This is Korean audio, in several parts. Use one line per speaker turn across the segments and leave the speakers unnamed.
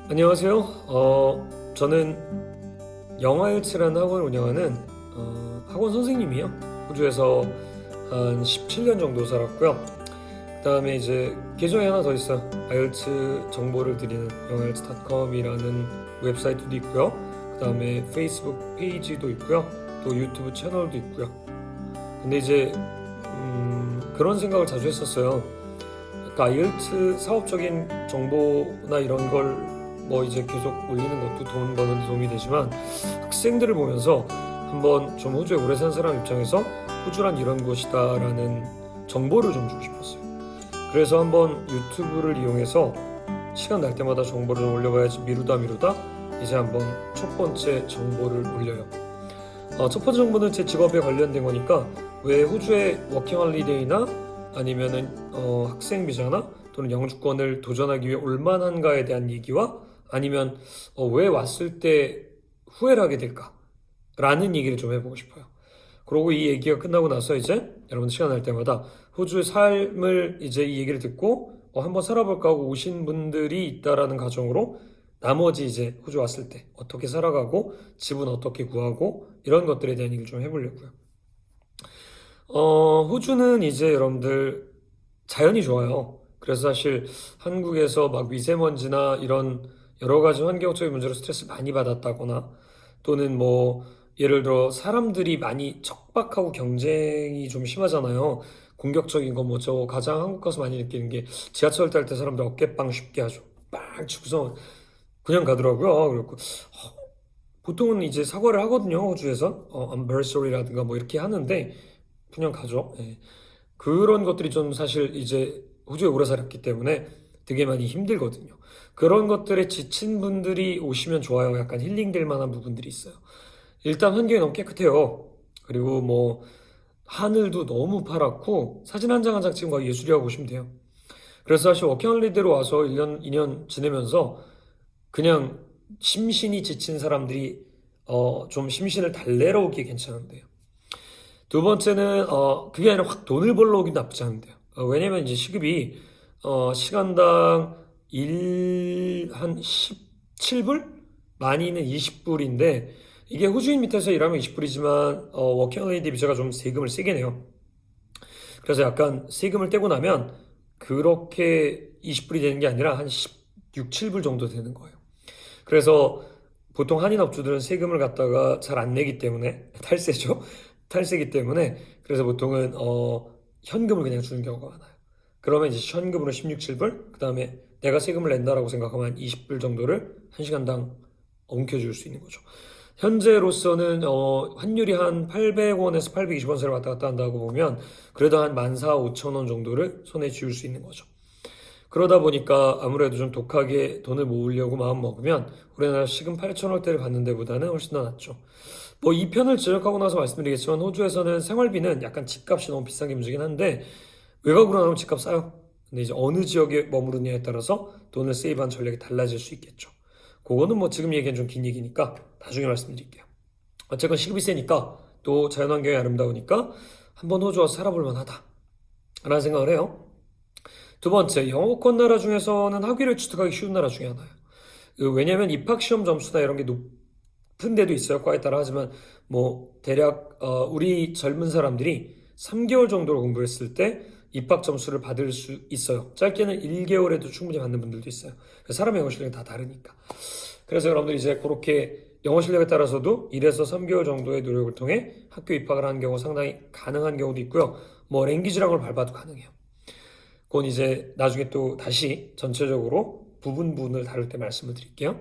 안녕하세요. 저는 영화일치라는 학원을 운영하는 학원 선생님이요. 호주에서 한 17년 정도 살았고요. 그 다음에 이제 계정이 하나 더 있어요. 아이엘츠 정보를 드리는 영아일츠.com이라는 웹사이트도 있고요. 그 다음에 페이스북 페이지도 있고요. 또 유튜브 채널도 있고요. 근데 이제 그런 생각을 자주 했었어요. 그러니까 아이엘츠 사업적인 정보나 이런 걸 뭐 이제 계속 올리는 것도 돈 버는 데 도움이 되지만 학생들을 보면서 한번 좀 호주에 오래 산 사람 입장에서 호주란 이런 곳이다라는 정보를 좀 주고 싶었어요. 그래서 한번 유튜브를 이용해서 시간 날 때마다 정보를 좀 올려봐야지 미루다 이제 한번 첫 번째 정보를 올려요. 첫 번째 정보는 제 직업에 관련된 거니까 왜 호주의 워킹 홀리데이나 아니면은 학생 비자나 또는 영주권을 도전하기 위해 올만한가에 대한 얘기와 아니면 왜 왔을 때 후회를 하게 될까라는 얘기를 좀 해보고 싶어요. 그리고 이 얘기가 끝나고 나서 이제 여러분 시간 날 때마다 호주의 삶을 이제 이 얘기를 듣고 한번 살아볼까 하고 오신 분들이 있다라는 가정으로 나머지 이제 호주 왔을 때 어떻게 살아가고 집은 어떻게 구하고 이런 것들에 대한 얘기를 좀 해보려고요. 호주는 이제 여러분들 자연이 좋아요. 그래서 사실 한국에서 막 미세먼지나 이런 여러 가지 환경적인 문제로 스트레스 많이 받았다거나 또는 뭐 예를 들어 사람들이 많이 척박하고 경쟁이 좀 심하잖아요. 공격적인 거 뭐 저 가장 한국 가서 많이 느끼는 게 지하철 탈 때 사람들 어깨빵 쉽게 하죠. 빵 치고서 그냥 가더라고요. 그리고 보통은 이제 사과를 하거든요. 호주에서 I'm very sorry라든가 뭐 이렇게 하는데 그냥 가죠. 예. 그런 것들이 좀 사실 이제 호주에 오래 살았기 때문에 되게 많이 힘들거든요. 그런 것들에 지친 분들이 오시면 좋아요. 약간 힐링될 만한 부분들이 있어요. 일단 환경이 너무 깨끗해요. 그리고 뭐 하늘도 너무 파랗고 사진 한 장 한 장 찍은 거 예술이라고 보시면 돼요. 그래서 사실 워킹홀리데이로 와서 1년, 2년 지내면서 그냥 심신이 지친 사람들이 좀 심신을 달래러 오기 괜찮은데요. 두 번째는 그게 아니라 확 돈을 벌러 오긴 나쁘지 않은데요. 왜냐면 이제 시급이 시간당 일 한 17불? 많이는 20불인데 이게 호주인 밑에서 일하면 20불이지만 워킹홀리데이 비자가 좀 세금을 세게 내요. 그래서 약간 세금을 떼고 나면 그렇게 20불이 되는 게 아니라 한 16, 7불 정도 되는 거예요. 그래서 보통 한인업주들은 세금을 갖다가 잘 안 내기 때문에 탈세죠. 탈세기 때문에 그래서 보통은 현금을 그냥 주는 경우가 많아요. 그러면 이제 현금으로 16, 7불, 그 다음에 내가 세금을 낸다라고 생각하면 한 20불 정도를 1시간당 엉켜줄 수 있는 거죠. 현재로서는 환율이 한 800원에서 820원 사이를 왔다 갔다 한다고 보면 그래도 한 14,000, 5,000원 정도를 손에 쥐을 수 있는 거죠. 그러다 보니까 아무래도 좀 독하게 돈을 모으려고 마음 먹으면 우리나라 시금 8,000원대를 받는 데보다는 훨씬 더 낫죠. 뭐 이 편을 지적하고 나서 말씀드리겠지만 호주에서는 생활비는 약간 집값이 너무 비싼 게 문제긴 한데 외곽으로 나오면 집값 싸요. 근데 이제 어느 지역에 머무르냐에 따라서 돈을 세이브한 전략이 달라질 수 있겠죠. 그거는 뭐 지금 얘기는 좀 긴 얘기니까 나중에 말씀드릴게요. 어쨌건 시급이 세니까 또 자연환경이 아름다우니까 한번 호주 와서 살아볼 만하다 라는 생각을 해요. 두 번째, 영어권 나라 중에서는 학위를 취득하기 쉬운 나라 중에 하나예요. 왜냐면 입학시험 점수나 이런 게 높은 데도 있어요. 과에 따라. 하지만 뭐 대략 우리 젊은 사람들이 3개월 정도로 공부했을 때 입학 점수를 받을 수 있어요. 짧게는 1개월에도 충분히 받는 분들도 있어요. 사람의 영어 실력이 다 다르니까. 그래서 여러분들 이제 그렇게 영어 실력에 따라서도 1에서 3개월 정도의 노력을 통해 학교 입학을 하는 경우 상당히 가능한 경우도 있고요. 뭐 랭귀지랑을 밟아도 가능해요. 그건 이제 나중에 또 다시 전체적으로 부분을 다룰 때 말씀을 드릴게요.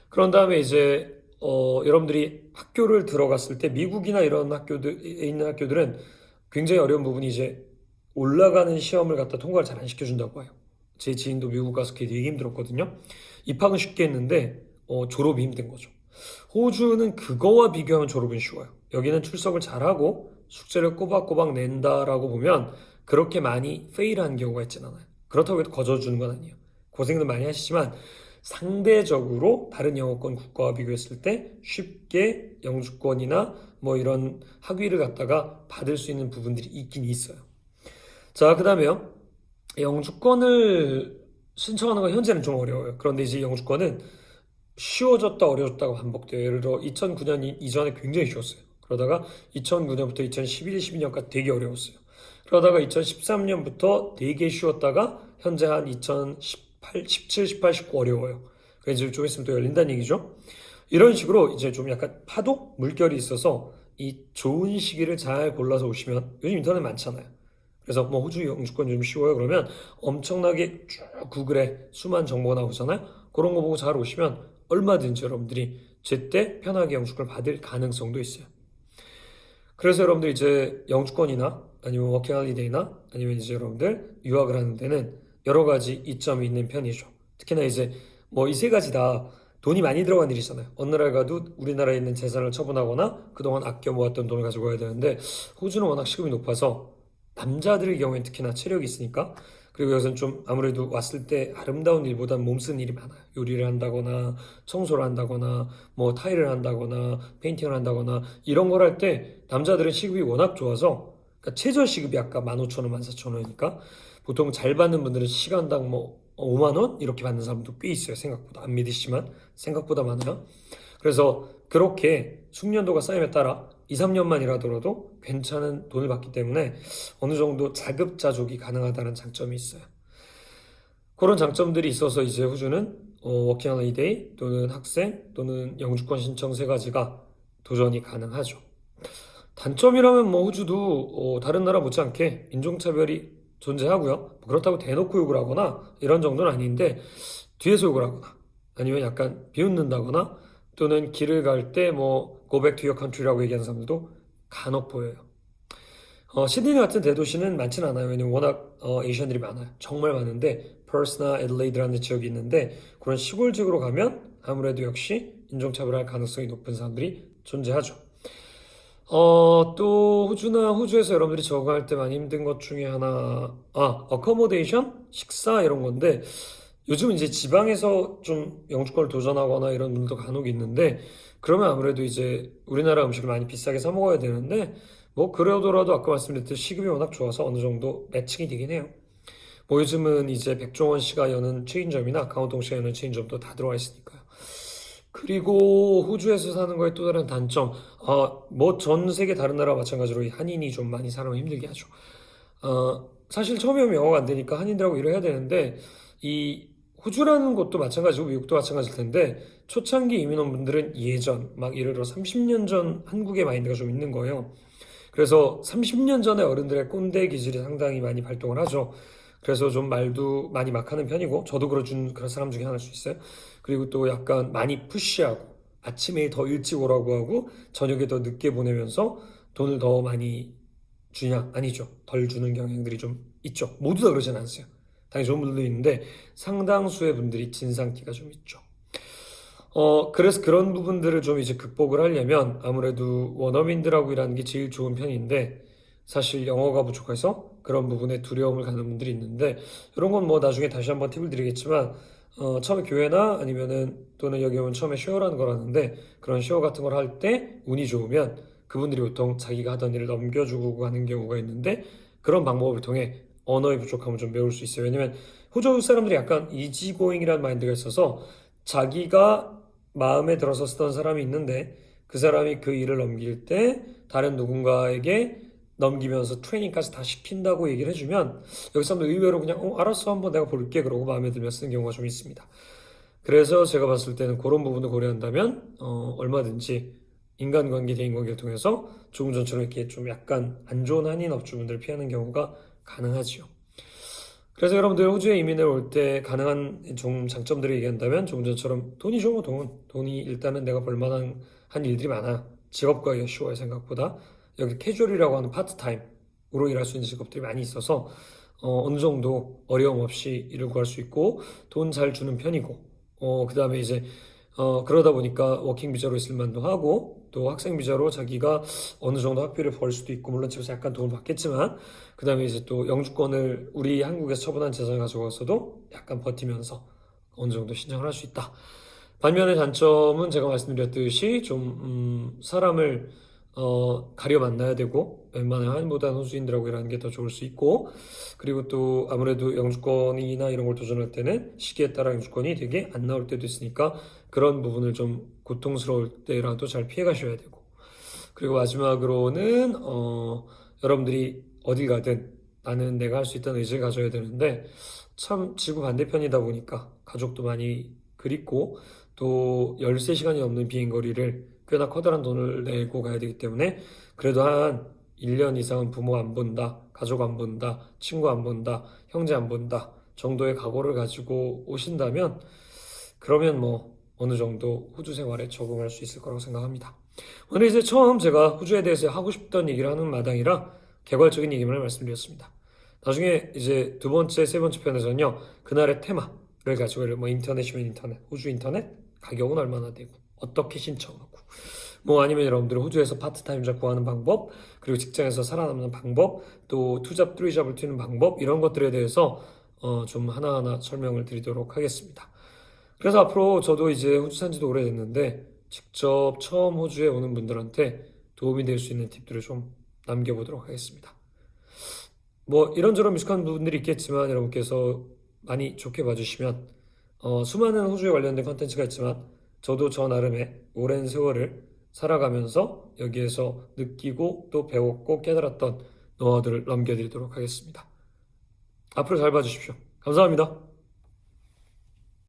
그런 다음에 이제 여러분들이 학교를 들어갔을 때 미국이나 이런 학교들에 있는 학교들은 굉장히 어려운 부분이 이제 올라가는 시험을 갖다 통과를 잘 안 시켜준다고 해요. 제 지인도 미국 가서 그게 되게 힘들었거든요. 입학은 쉽게 했는데 졸업이 힘든 거죠. 호주는 그거와 비교하면 졸업은 쉬워요. 여기는 출석을 잘하고 숙제를 꼬박꼬박 낸다라고 보면 그렇게 많이 페일한 경우가 있진 않아요. 그렇다고 해도 거저주는 건 아니에요. 고생도 많이 하시지만 상대적으로 다른 영어권 국가와 비교했을 때 쉽게 영주권이나 뭐 이런 학위를 갖다가 받을 수 있는 부분들이 있긴 있어요. 자, 그 다음에요. 영주권을 신청하는 건 현재는 좀 어려워요. 그런데 이제 영주권은 쉬워졌다 어려워졌다가 반복돼요. 예를 들어 2009년 이전에 굉장히 쉬웠어요. 그러다가 2009년부터 2011, 12년까지 되게 어려웠어요. 그러다가 2013년부터 되게 쉬웠다가 현재 한 2018, 17, 18, 19 어려워요. 그래서 이제 좀 있으면 또 열린다는 얘기죠. 이런 식으로 이제 좀 약간 파도, 물결이 있어서 이 좋은 시기를 잘 골라서 오시면 요즘 인터넷 많잖아요. 그래서 뭐 호주 영주권 좀 쉬워요. 그러면 엄청나게 쭉 구글에 수많은 정보가 나오잖아요. 그런 거 보고 잘 오시면 얼마든지 여러분들이 제때 편하게 영주권을 받을 가능성도 있어요. 그래서 여러분들 이제 영주권이나 아니면 워킹 홀리데이나 아니면 이제 여러분들 유학을 하는 데는 여러 가지 이점이 있는 편이죠. 특히나 이제 뭐 이 세 가지 다 돈이 많이 들어간 일이잖아요. 어느 나라에 가도 우리나라에 있는 재산을 처분하거나 그동안 아껴 모았던 돈을 가지고 가야 되는데 호주는 워낙 시급이 높아서 남자들의 경우엔 특히나 체력이 있으니까 그리고 여기서는 좀 아무래도 왔을 때 아름다운 일보단 몸 쓰는 일이 많아요. 요리를 한다거나 청소를 한다거나 뭐 타일을 한다거나 페인팅을 한다거나 이런 걸 할 때 남자들은 시급이 워낙 좋아서 그러니까 최저 시급이 아까 15,000원, 14,000원이니까 보통 잘 받는 분들은 시간당 뭐 5만 원 이렇게 받는 사람도 꽤 있어요. 생각보다 안 믿으시지만 생각보다 많아요. 그래서 그렇게 숙련도가 쌓임에 따라 2, 3년만 일하더라도 괜찮은 돈을 받기 때문에 어느 정도 자급자족이 가능하다는 장점이 있어요. 그런 장점들이 있어서 이제 호주는 워킹 홀리데이 또는 학생 또는 영주권 신청 세 가지가 도전이 가능하죠. 단점이라면 뭐 호주도 다른 나라 못지않게 인종차별이 존재하고요. 뭐 그렇다고 대놓고 욕을 하거나 이런 정도는 아닌데 뒤에서 욕을 하거나 아니면 약간 비웃는다거나 또는 길을 갈 때 뭐 go back to your country라고 얘기하는 사람들도 간혹 보여요. 시드니 같은 대도시는 많진 않아요. 왜냐면 워낙 에이시안들이 많아요. 정말 많은데 퍼스나 애들레이드라는 지역이 있는데 그런 시골 지역으로 가면 아무래도 역시 인종차별할 가능성이 높은 사람들이 존재하죠. 또 호주에서 여러분들이 적응할 때 많이 힘든 것 중에 하나, 어커모데이션? 식사 이런 건데 요즘 이제 지방에서 좀 영주권을 도전하거나 이런 분들도 간혹 있는데 그러면 아무래도 이제 우리나라 음식을 많이 비싸게 사 먹어야 되는데 뭐 그러더라도 아까 말씀드렸듯이 시급이 워낙 좋아서 어느 정도 매칭이 되긴 해요. 뭐 요즘은 이제 백종원 씨가 여는 체인점이나 강호동 씨가 여는 체인점도 다 들어와 있으니까요. 그리고 호주에서 사는 거에 또 다른 단점, 뭐 전 세계 다른 나라와 마찬가지로 이 한인이 좀 많이 사람을 힘들게 하죠. 사실 처음에 오면 영어가 안 되니까 한인들하고 일을 해야 되는데 이 호주라는 곳도 마찬가지고 미국도 마찬가지일 텐데 초창기 이민 온 분들은 예전 막 예를 들어 30년 전 한국의 마인드가 좀 있는 거예요. 그래서 30년 전에 어른들의 꼰대 기질이 상당히 많이 발동을 하죠. 그래서 좀 말도 많이 막 하는 편이고, 저도 그런 사람 중에 하나일 수 있어요. 그리고 또 약간 많이 푸시하고, 아침에 더 일찍 오라고 하고, 저녁에 더 늦게 보내면서 돈을 더 많이 주냐? 아니죠. 덜 주는 경향들이 좀 있죠. 모두 다 그러진 않으세요. 당연히 좋은 분들도 있는데, 상당수의 분들이 진상기가 좀 있죠. 그래서 그런 부분들을 좀 이제 극복을 하려면 아무래도 원어민들하고 일하는 게 제일 좋은 편인데 사실 영어가 부족해서 그런 부분에 두려움을 갖는 분들이 있는데 이런 건 뭐 나중에 다시 한번 팁을 드리겠지만 처음에 교회나 아니면은 또는 여기 오면 처음에 쉐어라는 걸 하는데 그런 쉐어 같은 걸 할 때 운이 좋으면 그분들이 보통 자기가 하던 일을 넘겨주고 하는 경우가 있는데 그런 방법을 통해 언어의 부족함을 좀 메울 수 있어요. 왜냐면 호주 사람들이 약간 이지고잉이라는 마인드가 있어서 자기가 마음에 들어서 쓰던 사람이 있는데 그 사람이 그 일을 넘길 때 다른 누군가에게 넘기면서 트레이닝까지 다 시킨다고 얘기를 해주면 여기 사람들 의외로 그냥 알았어 한번 내가 볼게 그러고 마음에 들면 쓰는 경우가 좀 있습니다. 그래서 제가 봤을 때는 그런 부분을 고려한다면 얼마든지 인간관계, 대인관계를 통해서 조금 전처럼 이렇게 좀 약간 안 좋은 한인 업주분들을 피하는 경우가 가능하지요. 그래서 여러분들 호주에 이민을 올 때 가능한 좀 장점들을 얘기한다면 조금 전처럼 돈이죠 뭐 돈이 일단은 내가 벌만한 한 일들이 많아 직업 구하기가 쉬워요 생각보다 여기 캐주얼이라고 하는 파트타임으로 일할 수 있는 직업들이 많이 있어서 어느 정도 어려움 없이 일을 구할 수 있고 돈 잘 주는 편이고 그 다음에 이제 그러다 보니까 워킹 비자로 있을 만도 하고 또 학생 비자로 자기가 어느 정도 학비를 벌 수도 있고 물론 집에서 약간 도움을 받겠지만 그 다음에 이제 또 영주권을 우리 한국에서 처분한 재산을 가져가서도 약간 버티면서 어느 정도 신청을 할 수 있다. 반면에 단점은 제가 말씀드렸듯이 좀 사람을 가려 만나야 되고 웬만하면 한보다는 호주인들하고 일하는 게 더 좋을 수 있고 그리고 또 아무래도 영주권이나 이런 걸 도전할 때는 시기에 따라 영주권이 되게 안 나올 때도 있으니까 그런 부분을 좀 고통스러울 때라도 잘 피해 가셔야 되고 그리고 마지막으로는 여러분들이 어딜 가든 나는 내가 할 수 있다는 의지를 가져야 되는데 참 지구 반대편이다 보니까 가족도 많이 그립고 또 13시간이 넘는 비행거리를 꽤나 커다란 돈을 내고 가야 되기 때문에 그래도 한 1년 이상은 부모 안 본다, 가족 안 본다, 친구 안 본다, 형제 안 본다 정도의 각오를 가지고 오신다면 그러면 뭐 어느 정도 호주 생활에 적응할 수 있을 거라고 생각합니다. 오늘 이제 처음 제가 호주에 대해서 하고 싶던 얘기를 하는 마당이라 개괄적인 얘기만 말씀드렸습니다. 나중에 이제 두 번째, 세 번째 편에서는요, 그날의 테마를 가지고 뭐 인터넷이면 인터넷, 호주 인터넷, 가격은 얼마나 되고, 어떻게 신청하고, 뭐 아니면 여러분들 호주에서 파트타임 잡 구하는 방법, 그리고 직장에서 살아남는 방법, 또 투잡, 쓰리잡을 뛰는 방법, 이런 것들에 대해서 좀 하나하나 설명을 드리도록 하겠습니다. 그래서 앞으로 저도 이제 호주 산 지도 오래됐는데 직접 처음 호주에 오는 분들한테 도움이 될 수 있는 팁들을 좀 남겨보도록 하겠습니다. 뭐 이런저런 미숙한 부분들이 있겠지만 여러분께서 많이 좋게 봐주시면 수많은 호주에 관련된 컨텐츠가 있지만 저도 저 나름의 오랜 세월을 살아가면서 여기에서 느끼고 또 배웠고 깨달았던 노하우들을 남겨드리도록 하겠습니다. 앞으로 잘 봐주십시오. 감사합니다.